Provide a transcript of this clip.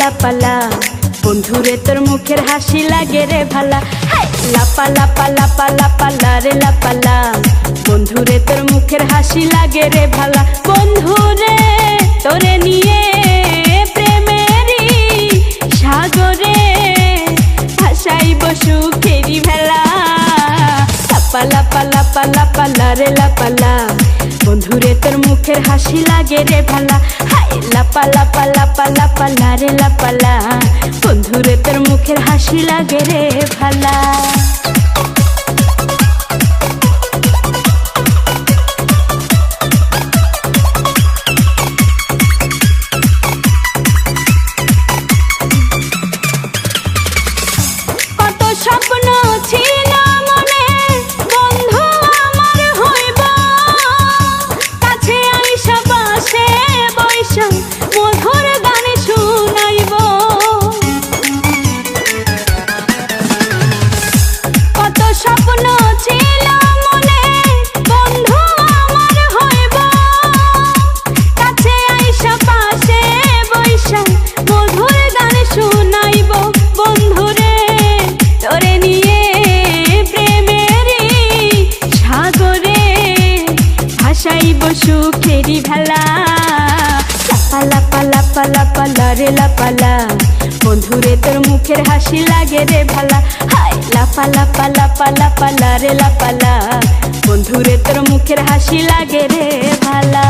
লাপালা বন্ধুরে তোর মুখের হাসি লাগে রে ভালা। হাই লাপা লাপা লাপা লাপালা রে লাপালা বন্ধুরে তোর মুখের হাসি লাগে রে ভালা। বন্ধুরে তোরে নিয়ে প্রেমেরই সাগরে ভাসাইব সুখেরি ভেলা। লাপা লাপা লাপা লাপালা রে লাপালা বন্ধুরে তোর মুখের হাসি লাগে রে ভালা। হাই লাপা লাপা লাপা লাপালা রে লাপালা বন্ধুরে তোর মুখের হাসি লাগে রে ভালা। কত স্বপ্ন ছিল মনে বন্ধু আমার হইব, কাছে আইসা পাশে বৈশা মধুর গান শুনাইব। কত স্বপ্ন ছিল মনে বন্ধু আমার হইব, কাছে আইসা পাশে বৈশা মধুর গান শুনাইব। বন্ধুরে তোরে নিয়ে প্রেমেরই সাগরে ভাসাইব সুখেরি ভেলা। লাপা লাপা লাপা লাপালা রে লাপালা বন্ধুরে তোর মুখের হাসি লাগে রে ভালা। হাই লাপা লাপা লাপা লাপালা রে লাপালা বন্ধুরে তোর মুখের হাসি লাগে রে ভালা।